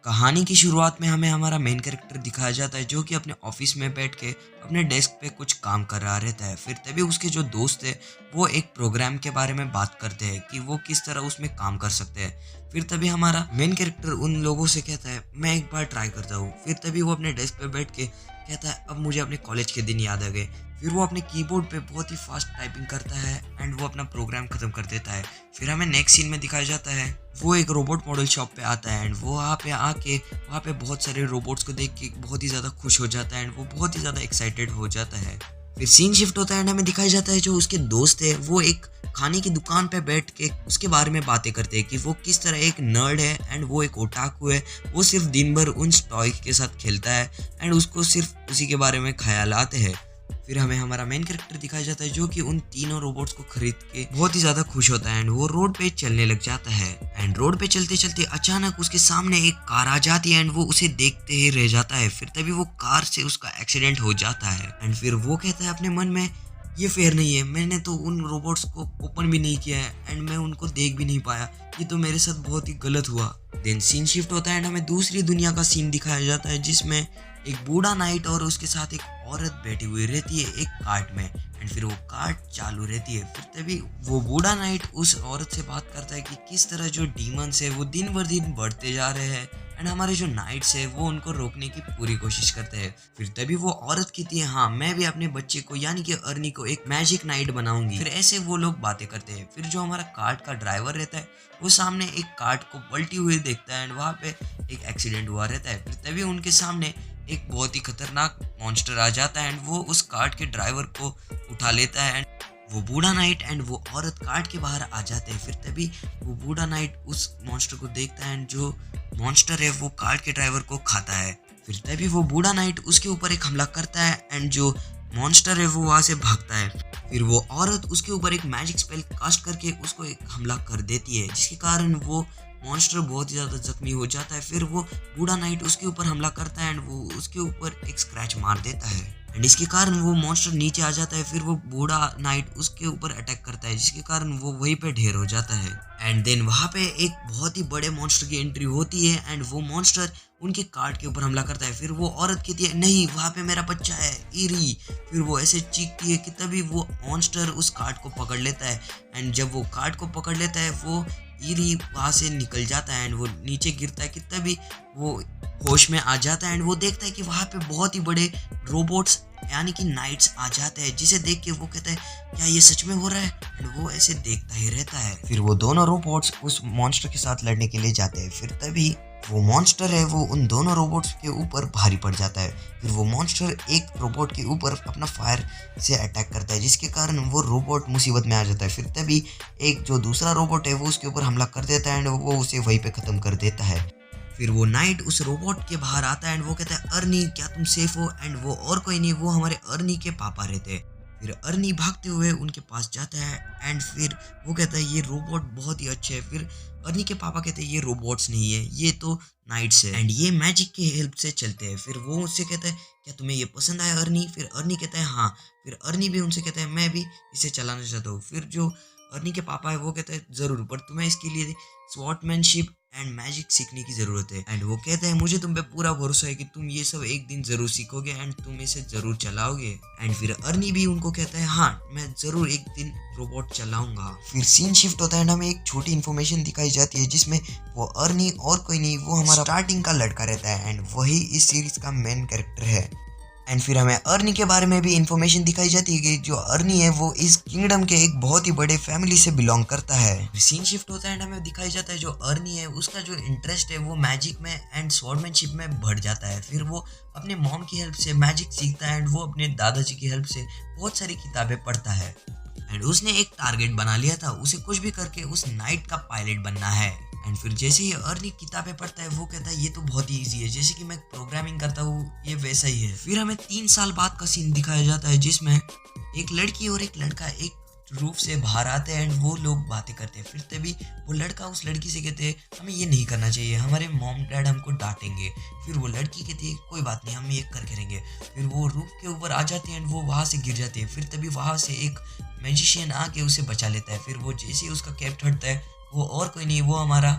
कहानी की शुरुआत में हमें हमारा मेन कैरेक्टर दिखाया जाता है जो कि अपने ऑफिस में बैठ के अपने डेस्क पे कुछ काम कर रहा रहता है। फिर तभी उसके जो दोस्त है वो एक प्रोग्राम के बारे में बात करते हैं कि वो किस तरह उसमें काम कर सकते हैं। फिर तभी हमारा मेन कैरेक्टर उन लोगों से कहता है मैं एक बार ट्राई करता हूँ। फिर तभी वो अपने डेस्क पे बैठ के कहता है अब मुझे अपने कॉलेज के दिन याद आ गए। फिर वो अपने कीबोर्ड पे बहुत ही फास्ट टाइपिंग करता है एंड वो अपना प्रोग्राम खत्म कर देता है। फिर हमें नेक्स्ट सीन में दिखाया जाता है वो एक रोबोट मॉडल शॉप पे आता है एंड वो वहाँ पे आके वहाँ पे बहुत सारे रोबोट्स को देख के बहुत ही ज़्यादा खुश हो जाता है एंड वो बहुत ही ज़्यादा एक्साइटेड हो जाता है। फिर सीन शिफ्ट होता है एंड हमें दिखाया जाता है जो उसके दोस्त है वो एक खाने की दुकान पे बैठ के उसके बारे में बातें करते हैं कि वो किस तरह एक नर्ड है एंड वो एक ओटाकू है। वो सिर्फ दिन भर उन टॉय के साथ खेलता है एंड उसको सिर्फ उसी के बारे में ख्यालात है। फिर हमें हमारा मेन कैरेक्टर दिखाया जाता है जो कि उन तीनों रोबोट्स को खरीद के बहुत ही ज्यादा खुश होता है एंड वो रोड पे चलने लग जाता है। एंड रोड पे चलते चलते अचानक उसके सामने एक कार आ जाती है एंड वो उसे देखते ही रह जाता है। फिर तभी वो कार से उसका एक्सीडेंट हो जाता है एंड फिर वो कहता है अपने मन में ये फेयर नहीं है, मैंने तो उन रोबोट्स को ओपन भी नहीं किया है एंड मैं उनको देख भी नहीं पाया, ये तो मेरे साथ बहुत ही गलत हुआ। देन सीन शिफ्ट होता है एंड हमें दूसरी दुनिया का सीन दिखाया जाता है जिसमें एक बूढ़ा नाइट और उसके साथ एक औरत बैठी हुई रहती है एक कार्ट में एंड फिर वो कार्ट चालू रहती है। फिर तभी वो बूढ़ा नाइट उस औरत से बात करता है कि किस तरह जो डीमंस है वो दिन ब दिन बढ़ते जा रहे हैं एंड हमारे जो नाइट्स है वो उनको रोकने की पूरी कोशिश करते हैं। फिर तभी वो औरत कहती है हाँ मैं भी अपने बच्चे को यानी कि अर्नी को एक मैजिक नाइट बनाऊंगी। फिर ऐसे वो लोग बातें करते हैं। फिर जो हमारा कार्ट का ड्राइवर रहता है वो सामने एक कार्ट को पलटी हुई देखता है एंड वहाँ पे एक एक्सीडेंट हुआ रहता है। फिर तभी उनके सामने एक बहुत ही खतरनाक मॉन्स्टर आ जाता है एंड वो उस कार्ट के ड्राइवर को उठा लेता है एंड वो बूढ़ा नाइट एंड वो औरत कार्ट के बाहर आ जाते हैं। फिर तभी वो बूढ़ा नाइट उस मॉन्स्टर को देखता है एंड जो मॉन्स्टर है वो कार्ट के ड्राइवर को खाता है। फिर तभी वो बूढ़ा नाइट उसके ऊपर एक हमला करता है एंड जो मॉन्स्टर है वो वहां से भागता है। फिर वो औरत उसके ऊपर एक मैजिक स्पेल कास्ट करके उसको एक हमला कर देती है जिसके कारण वो मॉन्स्टर बहुत ही ज्यादा जख्मी हो जाता है। फिर वो बूढ़ा नाइट उसके ऊपर हमला करता है एंड वो उसके ऊपर एक स्क्रैच मार देता है एंड इसके कारण वो मॉन्स्टर नीचे आ जाता है। फिर वो बूढ़ा नाइट उसके ऊपर अटैक करता है जिसके कारण वो वहीं पे ढेर हो जाता है एंड देन वहां पे एक बहुत ही बड़े मॉन्स्टर की एंट्री होती है एंड वो मॉन्स्टर उनके कार्ट के ऊपर हमला करता है। फिर वो औरत कहती है नहीं वहां पे मेरा बच्चा है ईरी। फिर वो ऐसे चीखती है कि तभी वो मॉन्स्टर उस कार्ट को पकड़ लेता है एंड जब वो कार्ट को पकड़ लेता है वो ईरी वहां से निकल जाता है एंड वो नीचे गिरता है कि तभी वो होश में आ जाता है एंड वो देखता है कि वहां पे बहुत ही बड़े रोबोट्स यानी कि नाइट्स आ जाते हैं जिसे देख के वो कहता है क्या ये सच में हो रहा है एंड वो ऐसे देखता ही रहता है। फिर वो दोनों रोबोट्स उस मॉन्स्टर के साथ लड़ने के लिए जाते हैं। फिर तभी वो मॉन्स्टर है वो उन दोनों रोबोट्स के ऊपर भारी पड़ जाता है। फिर वो मॉन्स्टर एक रोबोट के ऊपर अपना फायर से अटैक करता है जिसके कारण वो रोबोट मुसीबत में आ जाता है। फिर तभी एक जो दूसरा रोबोट है वो उसके ऊपर हमला कर देता है एंड वो उसे वहीं पे खत्म कर देता है। फिर वो नाइट उस रोबोट के बाहर आता है एंड वो कहता है अर्नी क्या तुम सेफ हो एंड वो और कोई नहीं वो हमारे अर्नी के पापा रहते हैं। फिर अर्नी भागते हुए उनके पास जाता है एंड फिर वो कहता है ये रोबोट बहुत ही अच्छे हैं। फिर अर्नी के पापा कहते हैं ये रोबोट्स नहीं है ये तो नाइट्स है एंड ये मैजिक की हेल्प से चलते हैं। फिर वो उससे कहता है क्या तुम्हें ये पसंद आया अर्नी। फिर अर्नी कहता है हाँ। फिर अर्नी भी उनसे कहता है मैं भी इसे चलाना चाहता हूँ। फिर जो अर्नी के पापा है वो कहते हैं जरूर पर तुम्हें इसके लिए स्वॉर्डमैनशिप एंड मैजिक सीखने की जरूरत है एंड वो कहते हैं मुझे तुम पे पूरा भरोसा है कि तुम ये सब एक दिन जरूर सीखोगे एंड तुम इसे जरूर चलाओगे। एंड फिर अर्नी भी उनको कहता है हाँ मैं जरूर एक दिन रोबोट चलाऊंगा। फिर सीन शिफ्ट होता है हमें एक छोटी इन्फॉर्मेशन दिखाई जाती है जिसमें वो अर्नी और कोई नहीं वो हमारा स्टार्टिंग का लड़का रहता है एंड वही इस सीरीज का मेन कैरेक्टर है। एंड फिर हमें अर्नी के बारे में भी इंफॉर्मेशन दिखाई जाती है कि जो अर्नी है वो इस किंगडम के एक बहुत ही बड़े फैमिली से बिलोंग करता है। सीन शिफ्ट होता है एंड हमें दिखाई जाता है जो अर्नी है उसका जो इंटरेस्ट है वो मैजिक में एंड स्वॉर्डमैनशिप में बढ़ जाता है। फिर वो अपने मॉम की हेल्प से मैजिक सीखता है एंड वो अपने दादाजी की हेल्प से बहुत सारी किताबें पढ़ता है एंड उसने एक टारगेट बना लिया था उसे कुछ भी करके उस नाइट का पायलट बनना है। एंड फिर जैसे ही अर्नी किताबें पढ़ता है वो कहता है ये तो बहुत ही ईजी है जैसे कि मैं प्रोग्रामिंग करता हूँ ये वैसा ही है। फिर हमें 3 साल बाद का सीन दिखाया जाता है जिसमें एक लड़की और एक लड़का एक रूफ से बाहर आते हैं एंड वो लोग बातें करते हैं। फिर तभी वो लड़का उस लड़की से कहते हैं हमें ये नहीं करना चाहिए हमारे मॉम डैड हमको डांटेंगे। फिर वो लड़की कहती है कोई बात नहीं हम ये करके रहेंगे। फिर वो रूफ के ऊपर आ जाती है एंड वो वहां से गिर जाती है। फिर तभी वहां से एक मैजिशियन आके उसे बचा लेता है। फिर वो जैसे ही उसका कैप हटता है वो और कोई नहीं, वो हमारा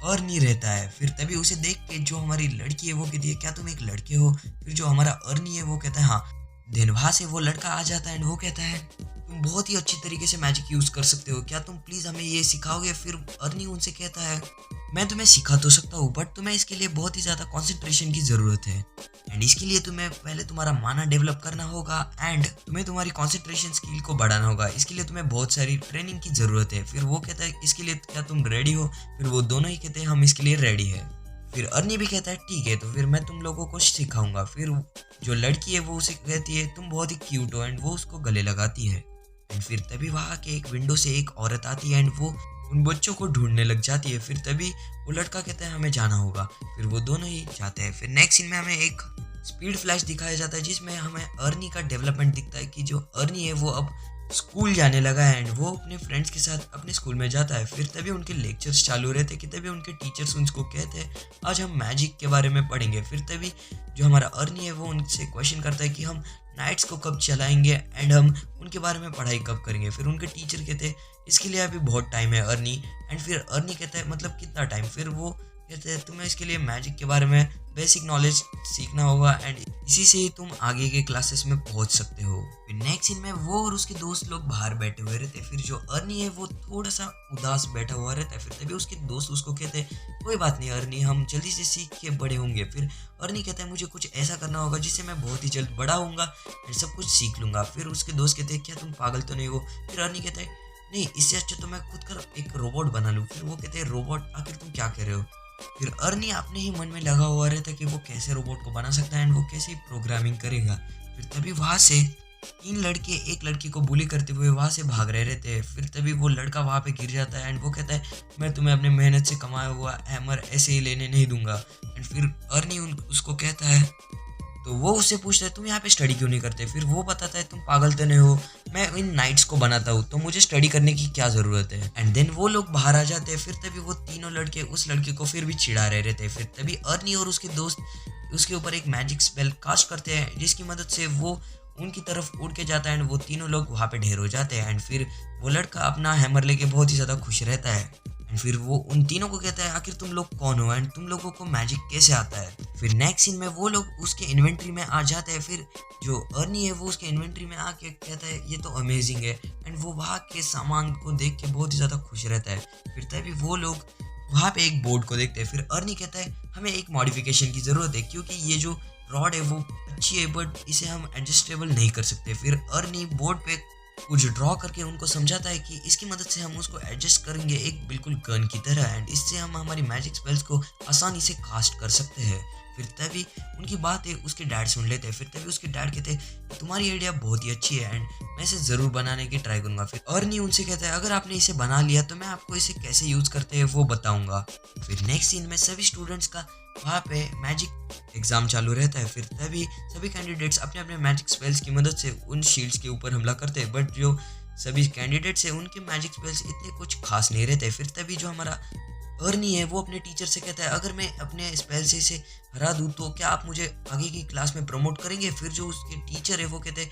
अर्नी रहता है। फिर तभी उसे देख के जो हमारी लड़की है वो कहती है, क्या तुम एक लड़के हो? फिर जो हमारा अर्नी है वो कहता है हाँ। देन वहाँ से वो लड़का आ जाता है एंड वो कहता है, तुम बहुत ही अच्छी तरीके से मैजिक यूज कर सकते हो, क्या तुम प्लीज हमें ये सिखाओगे? फिर अर्नी उनसे कहता है, मैं तुम्हें सिखा तो सकता हूँ बट तुम्हें इसके लिए बहुत ही ज्यादा कंसंट्रेशन की जरूरत है, एंड इसके लिए तुम्हें पहले तुम्हारा माना डेवलप करना होगा एंड तुम्हें तुम्हारी कंसंट्रेशन स्किल को बढ़ाना होगा। इसके लिए तुम्हें बहुत सारी ट्रेनिंग की जरूरत है। फिर वो कहता है, इसके लिए क्या तुम रेडी हो? फिर वो दोनों ही कहते हैं, हम इसके लिए रेडी है। फिर अर्नी भी कहता है, ठीक है तो फिर मैं तुम लोगों को सिखाऊंगा। फिर जो लड़की है वो उसे कहती है, तुम बहुत ही क्यूट हो, एंड वो उसको गले लगाती है। एंड फिर तभी वहाँ के एक विंडो से एक औरत आती है एंड वो उन बच्चों को ढूंढने लग जाती है। फिर तभी वो लड़का कहता है, हमें जाना होगा। फिर वो दोनों ही जाते हैं। फिर नेक्स्ट सीन में हमें एक स्पीड फ्लैश दिखाया जाता है जिसमें हमें अर्नी का डेवलपमेंट दिखता है कि जो अर्नी है वो अब स्कूल जाने लगा है एंड वो अपने फ्रेंड्स के साथ अपने स्कूल में जाता है। फिर तभी उनके लेक्चर्स चालू रहते कि तभी उनके टीचर्स उनको कहते हैं, आज हम मैजिक के बारे में पढ़ेंगे। फिर तभी जो हमारा अर्नी है वो उनसे क्वेश्चन करता है कि हम नाइट्स को कब चलाएंगे एंड हम उनके बारे में पढ़ाई कब करेंगे। फिर उनके टीचर कहते हैं, इसके लिए अभी बहुत टाइम है अर्नी। एंड फिर अर्नी कहता है, मतलब कितना टाइम? फिर वो कहते हैं, तुम्हें इसके लिए मैजिक के बारे में बेसिक नॉलेज सीखना होगा एंड इसी से ही तुम आगे के क्लासेस में पहुंच सकते हो। फिर नेक्स्ट सीन में वो और उसके दोस्त लोग बाहर बैठे हुए रहते हैं। फिर जो अर्नी है वो थोड़ा सा उदास बैठा हुआ रहता है। फिर तभी उसके दोस्त उसको कहते हैं, कोई बात नहीं अर्नी, हम जल्दी से सीख के बड़े होंगे। फिर अर्नी कहता है, मुझे कुछ ऐसा करना होगा जिससे मैं बहुत ही जल्द बड़ा होऊंगा एंड सब कुछ सीख लूंगा। फिर उसके दोस्त कहते हैं, क्या तुम पागल तो नहीं हो? फिर अर्नी कहता है, नहीं, इससे अच्छा तो मैं खुद का एक रोबोट बना लूँ। फिर वो कहते हैं, रोबोट? आखिर तुम क्या कह रहे हो? फिर अर्नी अपने ही मन में लगा हुआ रहता कि वो कैसे रोबोट को बना सकता है एंड वो कैसे प्रोग्रामिंग करेगा। फिर तभी वहां से तीन लड़के एक लड़की को बुली करते हुए वहां से भाग रहे रहते हैं। फिर तभी वो लड़का वहां पे गिर जाता है एंड वो कहता है, मैं तुम्हें अपने मेहनत से कमाया हुआ हैमर ऐसे ही लेने नहीं दूंगा। एंड फिर अर्नी उसको कहता है, तो वो उससे पूछता है, तुम यहाँ पे स्टडी क्यों नहीं करते? फिर वो बताता है, तुम पागल तो नहीं हो, मैं इन नाइट्स को बनाता हूँ तो मुझे स्टडी करने की क्या जरूरत है। एंड देन वो लोग बाहर आ जाते हैं। फिर तभी वो तीनों लड़के उस लड़के को फिर भी चिढ़ा रहे रहते हैं। फिर तभी अर्नी और उसके दोस्त उसके ऊपर एक मैजिक स्पेल कास्ट करते हैं जिसकी मदद से वो उनकी तरफ उड़ के जाता है एंड वो तीनों लोग वहाँ पे ढेर हो जाते हैं। एंड फिर वो लड़का अपना हैमर लेके बहुत ही ज़्यादा खुश रहता है। एंड फिर वो उन तीनों को कहता है, आखिर तुम लोग कौन हो एंड तुम लोगों को मैजिक कैसे आता है? फिर नेक्स्ट सीन में वो लोग उसके इन्वेंट्री में आ जाते हैं। फिर जो अर्नी है वो उसके इन्वेंट्री में आके कहता है, ये तो अमेजिंग है, एंड वो वहाँ के सामान को देख के बहुत ही ज़्यादा खुश रहता है। फिर तभी वो लोग वहाँ पे एक बोर्ड को देखते हैं। फिर अर्नी कहता है, हमें एक मॉडिफिकेशन की ज़रूरत है क्योंकि ये जो रॉड है वो अच्छी है बट इसे हम एडजस्टेबल नहीं कर सकते। फिर अर्नी बोर्ड पे कुछ ड्रॉ करके उनको समझाता है कि इसकी मदद से हम उसको एडजस्ट करेंगे एक बिल्कुल गन की तरह एंड इससे हम हमारी मैजिक स्पेल्स को आसानी से कास्ट कर सकते हैं। फिर तभी उनकी बातें उसके डैड सुन लेते हैं। फिर तभी उसके डैड कहते हैं, तुम्हारी आइडिया बहुत ही अच्छी है एंड मैं इसे ज़रूर बनाने की ट्राई करूंगा। फिर अर्नी उनसे कहता है, अगर आपने इसे बना लिया तो मैं आपको इसे कैसे यूज़ करते हैं वो बताऊंगा। फिर नेक्स्ट सीन में सभी स्टूडेंट्स का वहाँ पे मैजिक एग्जाम चालू रहता है। फिर तभी सभी कैंडिडेट्स अपने अपने मैजिक स्पेल्स की मदद से उन शील्ड्स के ऊपर हमला करते हैं बट जो सभी कैंडिडेट्स हैं उनके मैजिक स्पेल्स इतने कुछ खास नहीं रहते। फिर तभी जो हमारा अर्नी है वो अपने टीचर से कहता है, अगर मैं अपने स्पेल से इसे हरा दूँ तो क्या आप मुझे आगे की क्लास में प्रमोट करेंगे? फिर जो उसके टीचर है वो कहते हैं,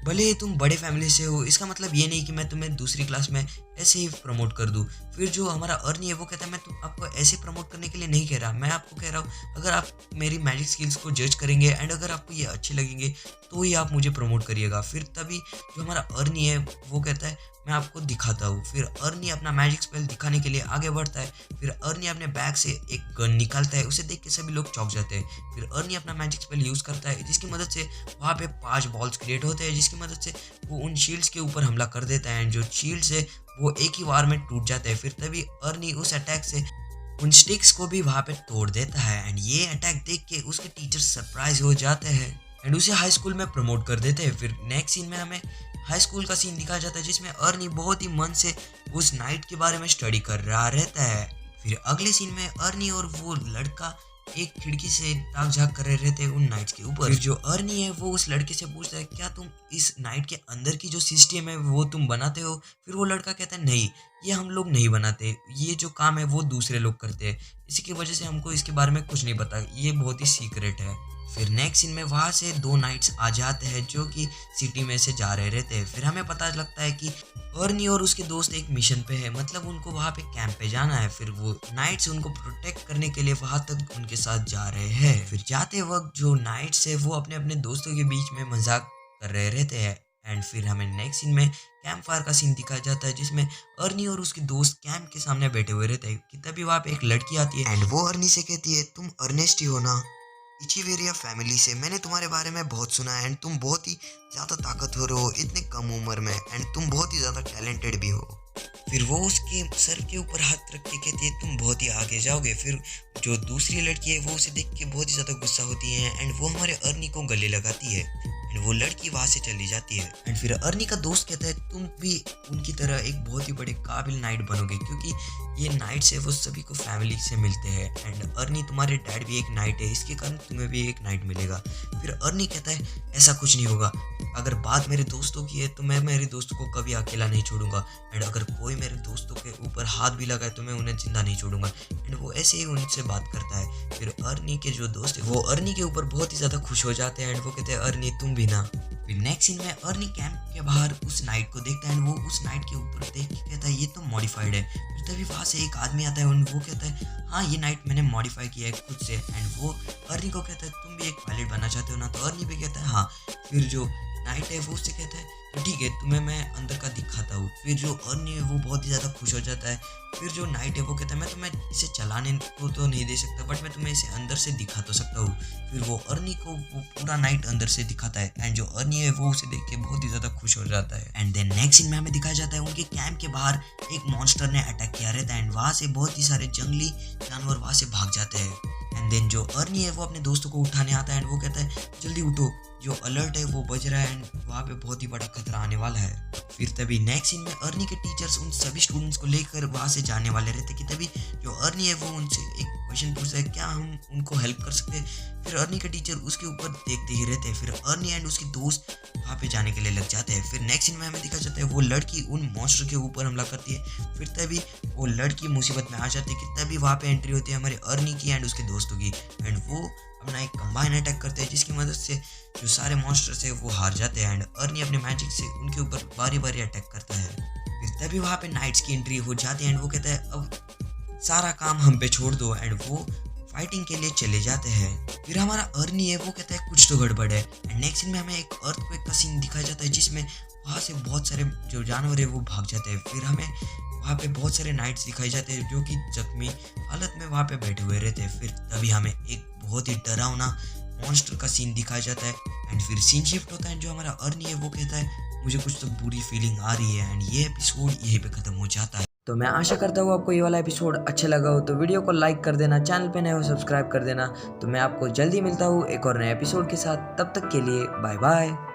भले ही तुम बड़े फैमिली से हो इसका मतलब ये नहीं कि मैं तुम्हें दूसरी क्लास में ऐसे ही प्रमोट कर दूँ। फिर जो हमारा अर्नी है वो कहता है, मैं तुम आपको ऐसे प्रमोट करने के लिए नहीं कह रहा, मैं आपको कह रहा हूँ अगर आप मेरी मैजिक स्किल्स को जज करेंगे एंड अगर आपको ये अच्छे लगेंगे तो ही आप मुझे प्रमोट करिएगा। फिर तभी जो हमारा अर्नी है वो कहता है, मैं आपको दिखाता हूँ। फिर अर्नी अपना मैजिक स्पेल दिखाने के लिए आगे बढ़ता है। फिर अर्नी अपने बैग से एक गन निकालता है, उसे देख के सभी लोग चौंक जाते हैं। फिर अर्नी अपना मैजिक स्पेल यूज़ करता है जिसकी मदद से वहाँ पे 5 बॉल्स क्रिएट होते हैं जिसकी मदद से वो उन शील्ड्स के ऊपर हमला कर देता है एंड जो शील्ड्स है वो एक ही वार में टूट जाते हैं। फिर तभी अर्नी उस अटैक से उन स्टिक्स को भी वहाँ पे तोड़ देता है एंड ये अटैक देख के उसके टीचर सरप्राइज हो जाते हैं एंड उसे हाई स्कूल में प्रमोट कर देते हैं। फिर नेक्स्ट सीन में हमें हाई स्कूल का सीन दिखाया जाता है जिसमें अर्नी बहुत ही मन से उस नाइट के बारे में स्टडी कर रहा रहता है। फिर अगले सीन में अर्नी और वो लड़का एक खिड़की से ताक झांक कर रहे रहते हैं उन नाइट्स के ऊपर। फिर जो अर्नी है वो उस लड़के से पूछता है, क्या तुम इस नाइट के अंदर की जो सिस्टम है वो तुम बनाते हो? फिर वो लड़का कहता है, नहीं, ये हम लोग नहीं बनाते, ये जो काम है वो दूसरे लोग करते हैं, इसी की वजह से हमको इसके बारे में कुछ नहीं पता, ये बहुत ही सीक्रेट है। फिर नेक्स्ट सीन में वहां से दो नाइट्स आ जाते हैं जो कि सिटी में से जा रहे रहते हैं। फिर हमें पता लगता है कि अर्नी और उसके दोस्त एक मिशन पे है, मतलब उनको वहां पे कैंप पे जाना है। फिर वो नाइट्स उनको प्रोटेक्ट करने के लिए वहां तक उनके साथ जा रहे हैं। फिर जाते वक्त जो नाइट्स है वो अपने अपने दोस्तों के बीच में मजाक कर रहे रहते हैं। एंड फिर हमें नेक्स्ट सीन में कैंप फायर का सीन दिखाया जाता है जिसमें अर्नी और उसके दोस्त कैंप के सामने बैठे हुए रहते हैं कि तभी वहां पे एक लड़की आती है एंड वो अर्नी से कहती है, तुम अर्नेस्ट ही हो ना, इचीवेरिया फैमिली से मैंने तुम्हारे बारे में बहुत सुना है एंड तुम बहुत ही ज़्यादा ताकतवर हो इतने कम उम्र में एंड तुम बहुत ही ज़्यादा टैलेंटेड भी हो। फिर वो उसके सर के ऊपर हाथ रख के कहती है, तुम बहुत ही आगे जाओगे। फिर जो दूसरी लड़की है वो उसे देख के बहुत ही ज़्यादा गुस्सा होती है एंड वो हमारे अर्नी को गले लगाती है एंड वो लड़की वहाँ से चली जाती है। एंड फिर अर्नी का दोस्त कहता है, तुम भी उनकी तरह एक बहुत ही बड़े काबिल नाइट बनोगे, क्योंकि ये नाइट्स है वो सभी को फैमिली से मिलते हैं एंड अर्नी तुम्हारे डैड भी एक नाइट है, इसके कारण तुम्हें भी एक नाइट मिलेगा। फिर अर्नी कहता है, ऐसा कुछ नहीं होगा, अगर बात मेरे दोस्तों की है तो मैं मेरे दोस्तों को कभी अकेला नहीं छोड़ूंगा एंड अगर कोई मेरे दोस्तों के ऊपर हाथ भी लगाए तो मैं उन्हें जिंदा नहीं छोड़ूंगा। एंड वो ऐसे ही उनसे बात करता है। फिर अर्नी के जो दोस्त है वो अर्नी के ऊपर बहुत ही ज़्यादा खुश हो जाते हैं एंड वो कहते हैं, अर्नी तुम भी ना। फिर नेक्स्ट सीन में अर्नी कैंप के बाहर उस नाइट को देखता है एंड वो उस नाइट के ऊपर देख के कहता है, ये तो मॉडिफाइड है। फिर तभी वहाँ से एक आदमी आता है और वो कहता है, हाँ ये नाइट मैंने मॉडिफाई किया है खुद से। एंड वो अर्नी को कहता है, तुम भी एक पायलट बनना चाहते हो ना? तो अर्नी भी कहता है हाँ। फिर जो नाइट है वो उससे कहता है, तो ठीक है तुम्हें मैं अंदर का दिखाता हूँ। फिर जो अर्नी है वो बहुत ही ज़्यादा खुश हो जाता है। फिर जो नाइट है वो कहता है, मैं तुम्हें इसे चलाने को तो नहीं दे सकता बट मैं तुम्हें इसे अंदर से दिखा तो सकता हूँ। फिर वो अर्नी को वो पूरा नाइट अंदर से दिखाता है एंड जो अर्नी है वो उसे देख के बहुत ही ज़्यादा खुश हो जाता है। एंड देन नेक्स्ट सीन में हमें दिखाया जाता है उनके कैंप के बाहर एक मॉन्स्टर ने अटैक किया रहता है एंड वहाँ से बहुत ही सारे जंगली जानवर वहाँ से भाग जाते हैं। एंड देन जो अर्नी है वो अपने दोस्तों को उठाने आता है एंड वो कहता है, जल्दी उठो, जो अलर्ट है वो बज रहा है एंड वहाँ पे बहुत ही बड़ा खतरा आने वाला है। फिर तभी नेक्स्ट सीन में अर्नी के टीचर्स उन सभी स्टूडेंट्स को लेकर वहाँ से जाने वाले रहते कि तभी जो अर्नी है वो उनसे एक क्वेश्चन पूछता है, क्या हम उनको हेल्प कर सकते हैं? फिर अर्नी के टीचर उसके ऊपर देखते ही रहते हैं। फिर अर्नी एंड उसके दोस्त वहाँ पे जाने के लिए लग जाते हैं। फिर नेक्स्ट सीन में हमें दिखा जाता है वो लड़की उन मॉन्स्टर के ऊपर हमला करती है। फिर तभी वो लड़की मुसीबत में आ जाती है कि तभी वहाँ पे एंट्री होती है हमारे अर्नी की एंड उसके दोस्तों की एंड वो अपना एक कंबाइन अटैक करते हैं जिसकी मदद से जो सारे मॉन्स्टर्स है वो हार जाते हैं एंड अर्नी अपने मैजिक से उनके ऊपर बारी बारी अटैक करता है। फिर तभी वहाँ पे नाइट्स की एंट्री हो जाती है एंड वो कहता है, अब सारा काम हम पे छोड़ दो एंड वो फाइटिंग के लिए चले जाते हैं। फिर हमारा अर्नी है वो कहता है, कुछ तो गड़बड़ है। एंड नेक्स्ट सीन में हमें एक अर्थक्वेक का सीन दिखाया जाता है जिसमें वहाँ से बहुत सारे जो जानवर है वो भाग जाते हैं। फिर हमें वहाँ पे बहुत सारे नाइट्स दिखाए जाते हैं जो कि जख्मी हालत में वहाँ पे बैठे हुए रहते हैं। फिर तभी हमें एक बहुत ही डरावना मॉन्स्टर का सीन दिखाया जाता है एंड फिर सीन शिफ्ट होता है। जो हमारा अर्नी है वो कहता है, मुझे कुछ तो बुरी फीलिंग आ रही है एंड ये एपिसोड यहीं पे खत्म हो जाता है। तो मैं आशा करता हूँ आपको ये वाला एपिसोड अच्छा लगा हो, तो वीडियो को लाइक कर देना, चैनल पे नए हो सब्सक्राइब कर देना। तो मैं आपको जल्दी मिलता हूँ एक और नए एपिसोड के साथ, तब तक के लिए बाय बाय।